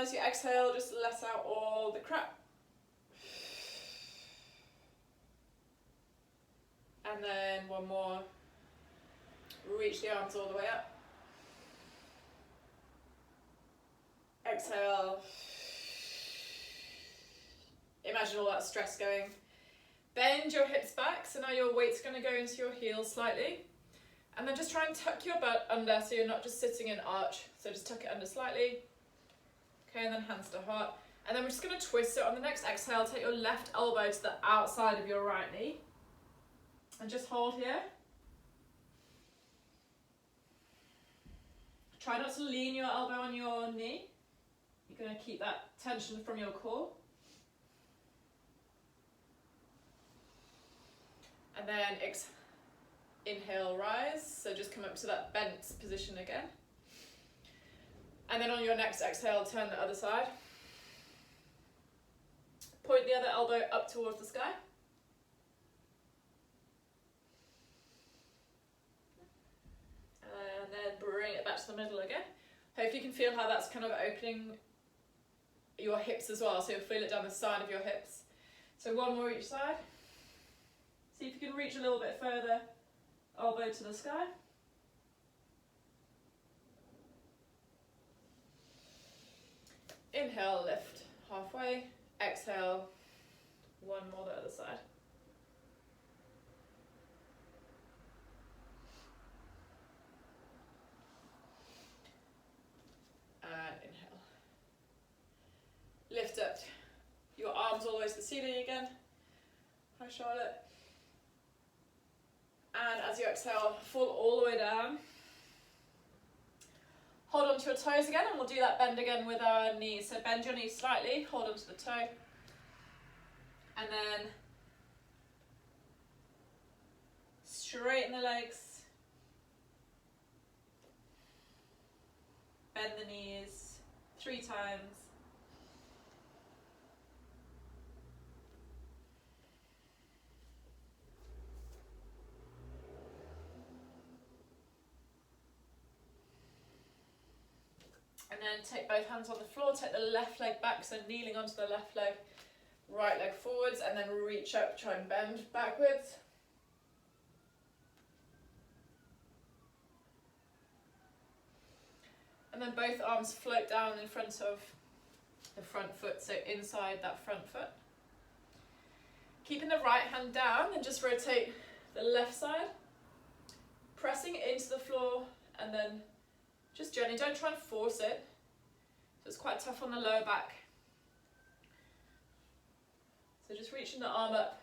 as you exhale, just let out all the crap. And then one more. Reach the arms all the way up. Exhale. Imagine all that stress going. Bend your hips back, so now your weight's going to go into your heels slightly. And then just try and tuck your butt under so you're not just sitting in arch. So just tuck it under slightly. Okay, and then hands to heart. And then we're just going to twist it. On the next exhale, take your left elbow to the outside of your right knee. And just hold here. Try not to lean your elbow on your knee. You're going to keep that tension from your core. And then inhale, rise. So just come up to that bent position again. And then on your next exhale, turn the other side. Point the other elbow up towards the sky. And then bring it back to the middle again. Hope you can feel how that's kind of opening your hips as well. So you'll feel it down the side of your hips. So one more each side. See if you can reach a little bit further, elbow to the sky. Inhale, lift halfway. Exhale, one more the other side. And inhale. Lift up your arms all the way to the ceiling again. Hi, Charlotte. And as you exhale, fall all the way down. Hold on to your toes again, and we'll do that bend again with our knees. So bend your knees slightly, hold on to the toe. And then straighten the legs. Bend the knees 3 times. And then take both hands on the floor, take the left leg back, so kneeling onto the left leg, right leg forwards, and then reach up, try and bend backwards. And then both arms float down in front of the front foot, so inside that front foot. Keeping the right hand down, and just rotate the left side, pressing into the floor, and then just gently, don't try and force it. So it's quite tough on the lower back. So just reaching the arm up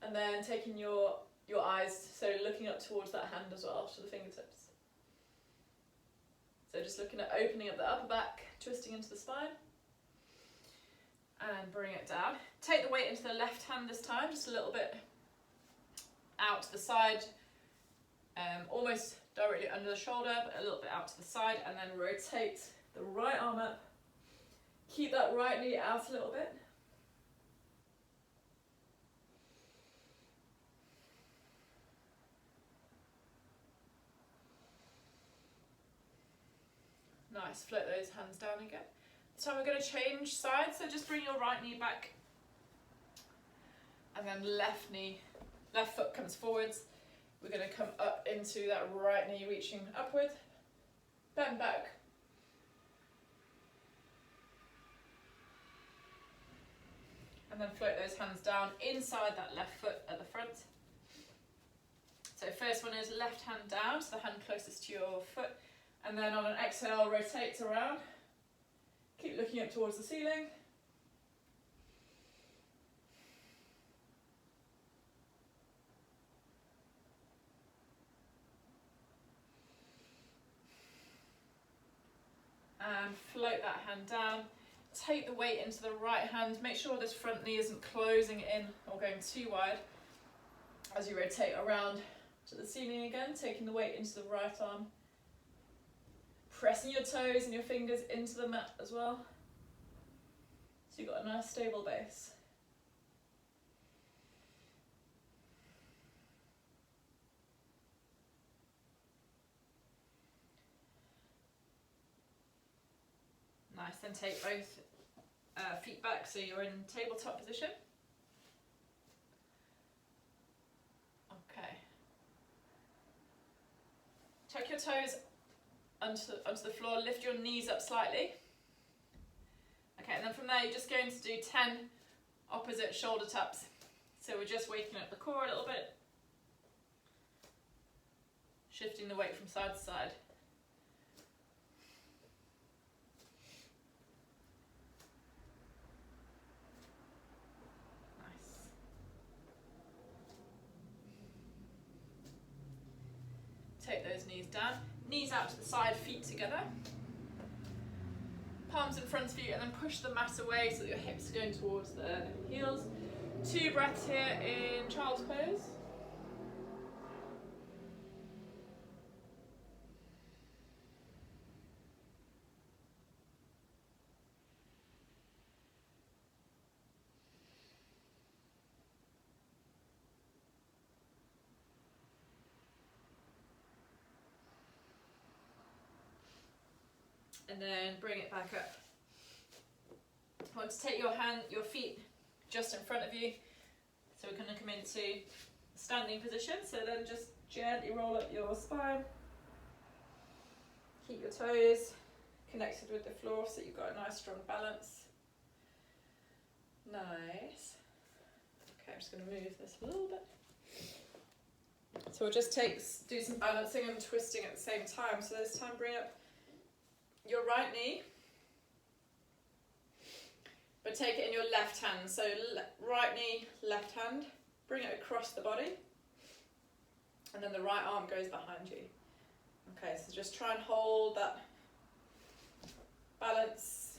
and then taking your eyes, so looking up towards that hand as well, to the fingertips. So just looking at opening up the upper back, twisting into the spine. And bring it down. Take the weight into the left hand this time, just a little bit out to the side, almost directly under the shoulder, but a little bit out to the side, and then rotate the right arm up. Keep that right knee out a little bit. Nice, float those hands down again. This time we're going to change sides, so just bring your right knee back, and then left foot comes forwards. We're going to come up into that right knee, reaching upward, bend back. And then float those hands down inside that left foot at the front. So first one is left hand down, so the hand closest to your foot. And then on an exhale, rotate around. Keep looking up towards the ceiling. And float that hand down. Take the weight into the right hand. Make sure this front knee isn't closing in or going too wide. As you rotate around to the ceiling again, taking the weight into the right arm. Pressing your toes and your fingers into the mat as well. So you've got a nice stable base. Nice, then take both feet back so you're in tabletop position. Okay. Tuck your toes onto the floor, lift your knees up slightly. Okay, and then from there you're just going to do 10 opposite shoulder taps. So we're just waking up the core a little bit, shifting the weight from side to side. Nice. Take those knees down, knees out to the side, feet together. Palms in front of you, and then push the mat away so that your hips are going towards the heels. 2 breaths here in child's pose. And then bring it back up. I want to take your feet just in front of you. So we're going to come into standing position. So then just gently roll up your spine. Keep your toes connected with the floor so that you've got a nice strong balance. Nice. Okay, I'm just going to move this a little bit. So we'll just do some balancing and twisting at the same time. So this time bring up your right knee, but take it in your left hand. So right knee, left hand, bring it across the body, and then the right arm goes behind you. Okay, so just try and hold that balance,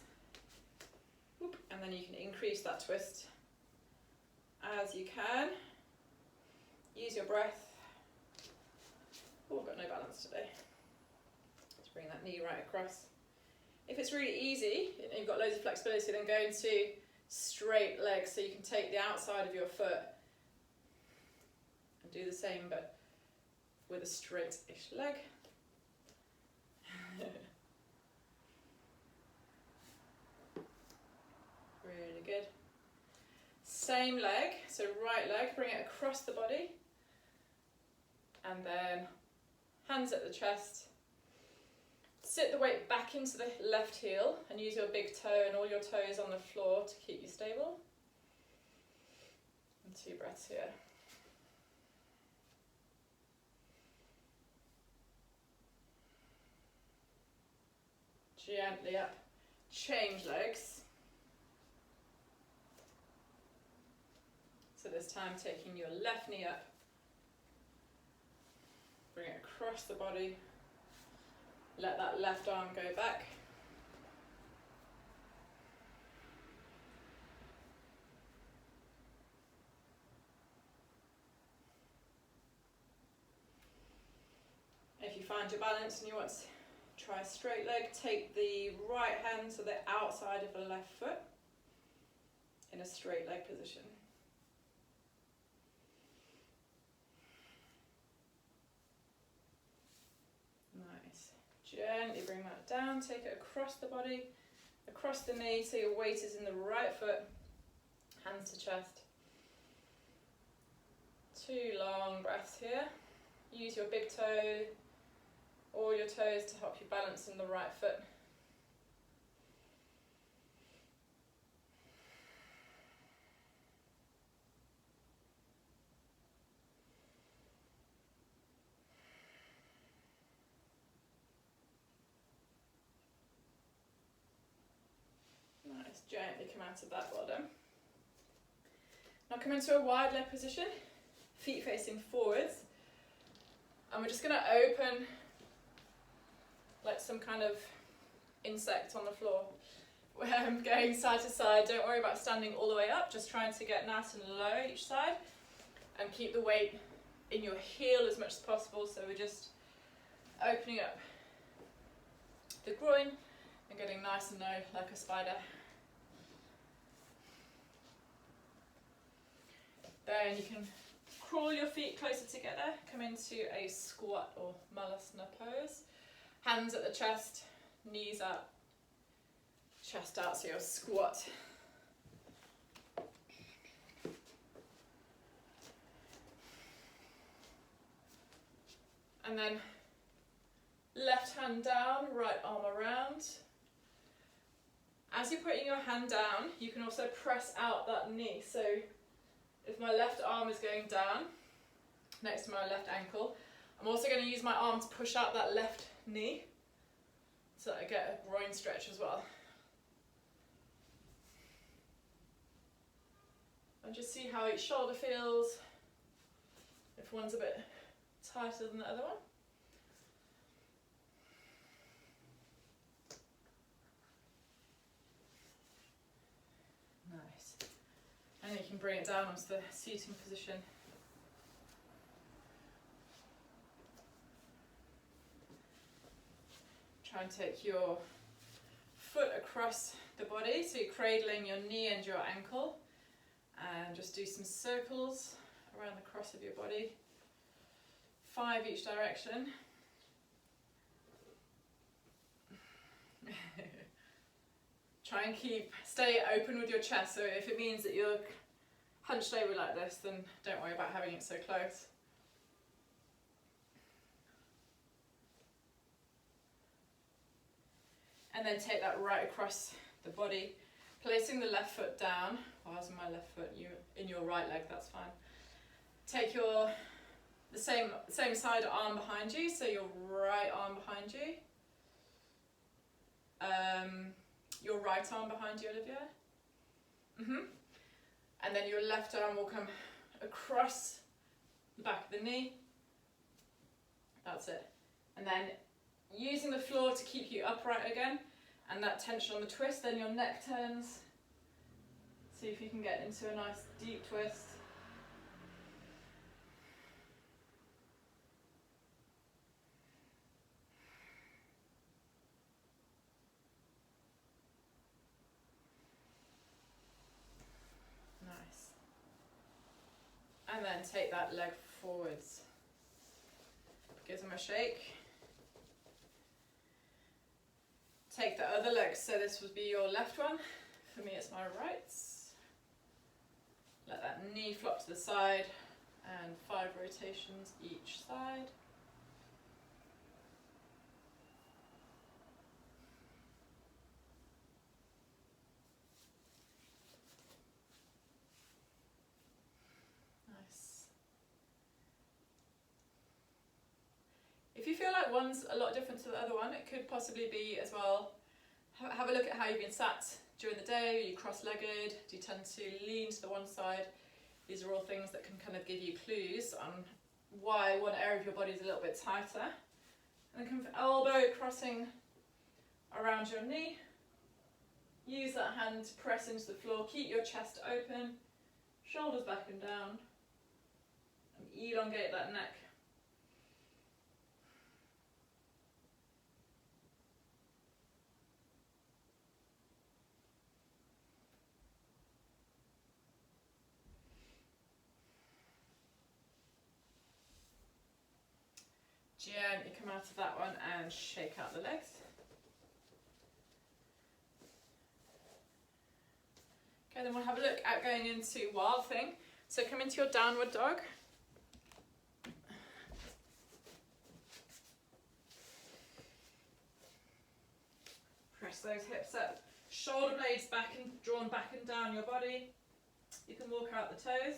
and then you can increase that twist as you can. Use your breath. Oh, I've got no balance today. Let's bring that knee right across. If it's really easy and you've got loads of flexibility, then go into straight legs, so you can take the outside of your foot and do the same but with a straight-ish leg. Really good. Same leg, so right leg, bring it across the body, and then hands at the chest. Sit the weight back into the left heel and use your big toe and all your toes on the floor to keep you stable. And 2 breaths here. Gently up. Change legs. So this time taking your left knee up. Bring it across the body. Let that left arm go back. If you find your balance and you want to try a straight leg, take the right hand to the outside of the left foot in a straight leg position. Nice. Gently bring that down, take it across the body, across the knee, so your weight is in the right foot, hands to chest. 2 long breaths here. Use your big toe or your toes to help you balance in the right foot. Nice, gently come out of that bottom. Now come into a wide leg position, feet facing forwards, and we're just going to open like some kind of insect on the floor. We're going side to side. Don't worry about standing all the way up, just trying to get nice and low each side and keep the weight in your heel as much as possible. So we're just opening up the groin and getting nice and low like a spider. Then you can crawl your feet closer together, come into a squat or Malasana pose. Hands at the chest, knees up, chest out, so you'll squat. And then left hand down, right arm around. As you're putting your hand down, you can also press out that knee. So if my left arm is going down next to my left ankle, I'm also going to use my arm to push out that left knee so that I get a groin stretch as well. And just see how each shoulder feels, if one's a bit tighter than the other one. Nice. And then you can bring it down onto the seating position. Try and take your foot across the body, so you're cradling your knee and your ankle, and just do some circles around the cross of your body. 5 each direction. Try and stay open with your chest, so if it means that you're hunched over like this, then don't worry about having it so close. And then take that right across the body, placing the left foot down. Well, I was in my left foot, you in your right leg, that's fine. Take the same side arm behind you, so your right arm behind you. Your right arm behind you, Olivia. And then your left arm will come across the back of the knee. That's it. And then using the floor to keep you upright again, and that tension on the twist, then your neck turns. See if you can get into a nice deep twist. Nice. And then take that leg forwards. Give them a shake. Take the other leg, so this would be your left one. For me, it's my right. Let that knee flop to the side, and 5 rotations each side. Nice. If you feel like one's a lot different to the other one, it could possibly be as well, have a look at how you've been sat during the day. Are you cross-legged? Do you tend to lean to the one side? These are all things that can kind of give you clues on why one area of your body is a little bit tighter. And then come for elbow crossing around your knee. Use that hand to press into the floor. Keep your chest open, shoulders back and down, and elongate that neck. Gently come out of that one and shake out the legs. Okay, then we'll have a look at going into Wild Thing. So come into your downward dog. Press those hips up. Shoulder blades back and drawn back and down your body. You can walk out the toes.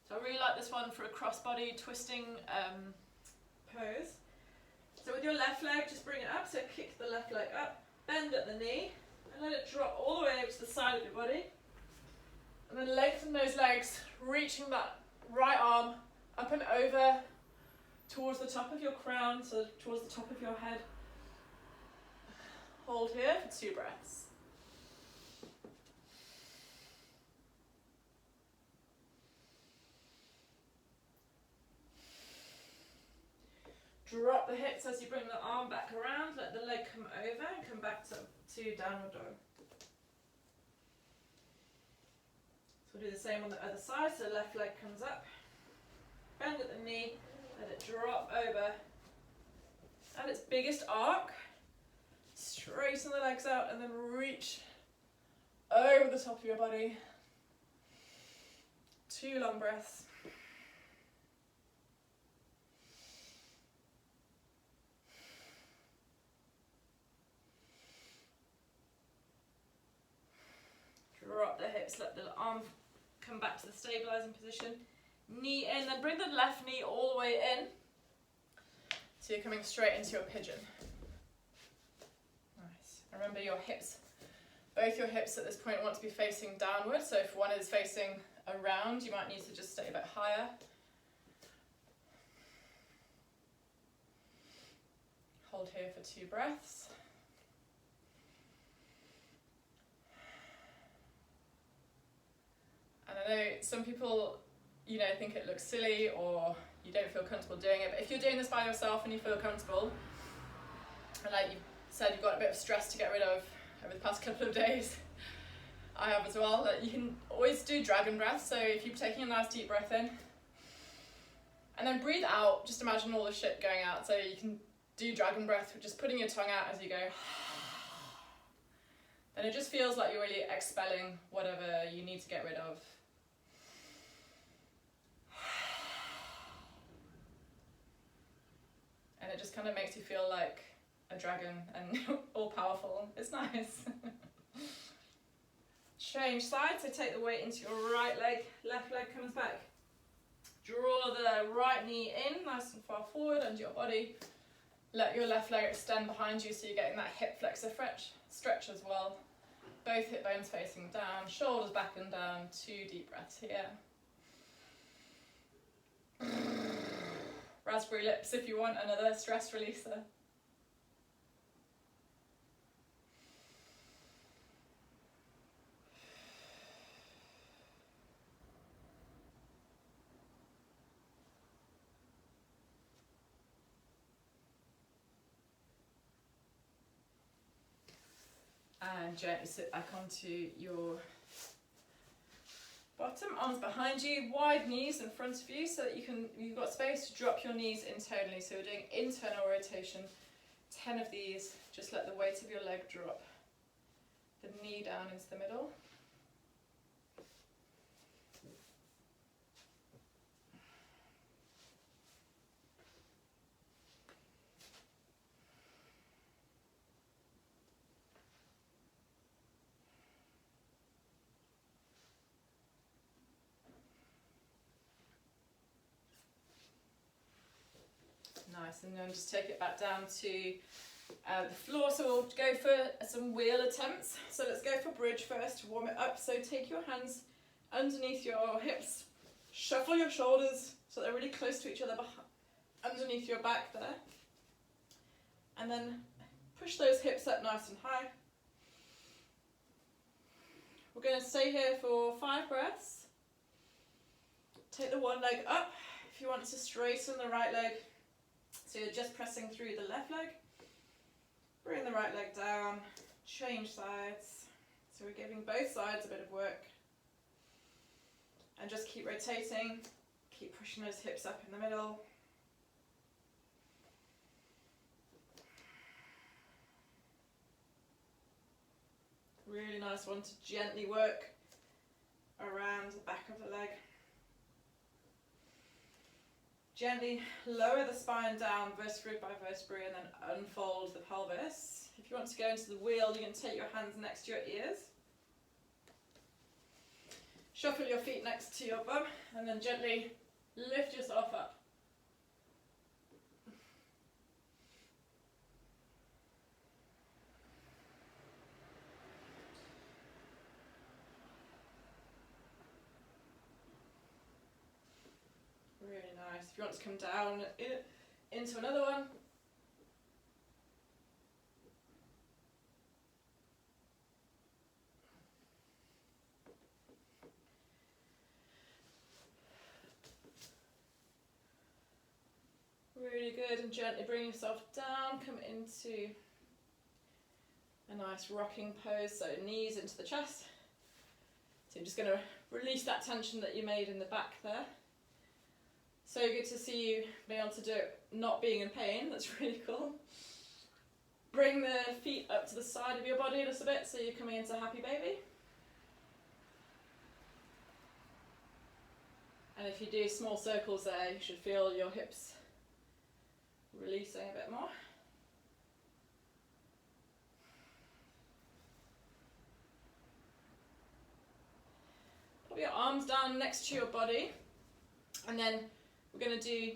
So I really like this one for a crossbody twisting pose. So with your left leg, just bring it up. So kick the left leg up, bend at the knee, and let it drop all the way over to the side of your body. And then lengthen those legs, reaching that right arm up and over towards the top of your crown, so towards the top of your head. Hold here for 2 breaths. Drop the hips as you bring the arm back around, let the leg come over and come back to downward dog. So we'll do the same on the other side, so left leg comes up, bend at the knee, let it drop over, and its biggest arc, straight straighten the legs out and then reach over the top of your body. 2 long breaths. Drop the hips, let the arm come back to the stabilizing position. Knee in, then bring the left knee all the way in. So you're coming straight into your pigeon. Nice. Remember your hips, both your hips at this point want to be facing downward. So if one is facing around, you might need to just stay a bit higher. Hold here for 2 breaths. And I know some people, you know, think it looks silly or you don't feel comfortable doing it, but if you're doing this by yourself and you feel comfortable, and like you said, you've got a bit of stress to get rid of over the past couple of days, I have as well, that you can always do dragon breath. So if you're taking a nice deep breath in, and then breathe out, just imagine all the shit going out. So you can do dragon breath, just putting your tongue out as you go. And it just feels like you're really expelling whatever you need to get rid of. And it just kind of makes you feel like a dragon and all powerful. It's nice. Change sides, so take the weight into your right leg, left leg comes back. Draw the right knee in, nice and far forward under your body. Let your left leg extend behind you so you're getting that hip flexor stretch as well. Both hip bones facing down, shoulders back and down. 2 deep breaths here. Raspberry lips if you want another stress releaser. And gently sit back onto your bottom, arms behind you, wide knees in front of you so that you've got space to drop your knees internally. So we're doing internal rotation, 10 of these. Just let the weight of your leg drop the knee down into the middle. Nice, and then just take it back down to the floor. So we'll go for some wheel attempts. So let's go for bridge first to warm it up. So take your hands underneath your hips, shuffle your shoulders so they're really close to each other underneath your back there. And then push those hips up nice and high. We're going to stay here for 5 breaths. Take the one leg up. If you want to straighten the right leg, so you're just pressing through the left leg. Bring the right leg down, change sides. So we're giving both sides a bit of work. And just keep rotating, keep pushing those hips up in the middle. Really nice one to gently work around the back of the leg. Gently lower the spine down, vertebrae by vertebrae, and then unfold the pelvis. If you want to go into the wheel, you can take your hands next to your ears. Shuffle your feet next to your bum, and then gently lift yourself up. Really nice. If you want to come down into another one. Really good, and gently bring yourself down, come into a nice rocking pose, so knees into the chest. So you're just going to release that tension that you made in the back there. So good to see you being able to do it not being in pain. That's really cool. bring the feet up to the side of your body a little bit so you're coming into happy baby. And if you do small circles there, you should feel your hips releasing a bit more. Put your arms down next to your body, and then we're going to do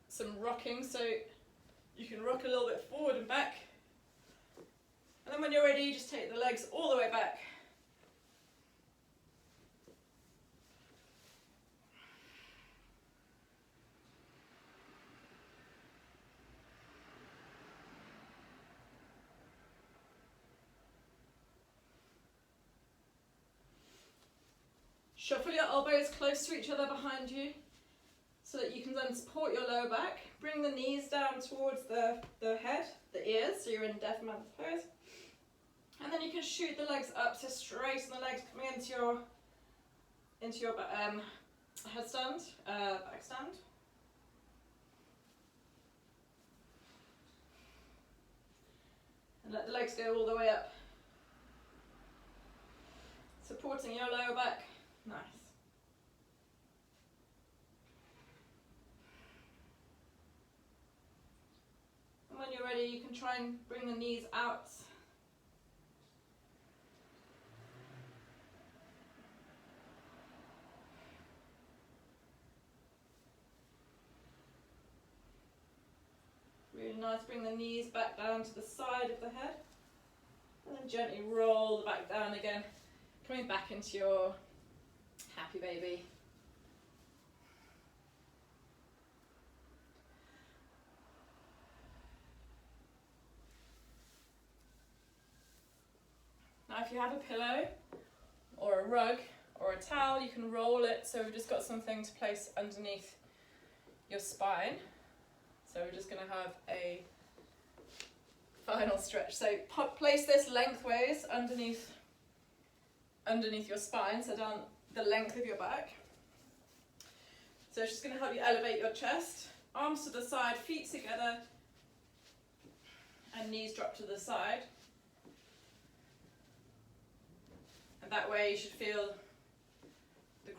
some rocking, so you can rock a little bit forward and back. And then when you're ready, just take the legs all the way back. Shuffle your elbows close to each other behind you so that you can then support your lower back. Bring the knees down towards the head, the ears, so you're in deaf man's pose. And then you can shoot the legs up to straighten the legs coming into your headstand, back stand. And let the legs go all the way up, supporting your lower back. Nice. And when you're ready, you can try and bring the knees out. Really nice, bring the knees back down to the side of the head. And then gently roll the back down again, coming back into your happy baby. Now if you have a pillow or a rug or a towel, you can roll it, so we've just got something to place underneath your spine. So we're just going to have a final stretch. So place this lengthways underneath your spine, so down the length of your back. So it's just going to help you elevate your chest. Arms to the side, feet together, and knees drop to the side. And that way you should feel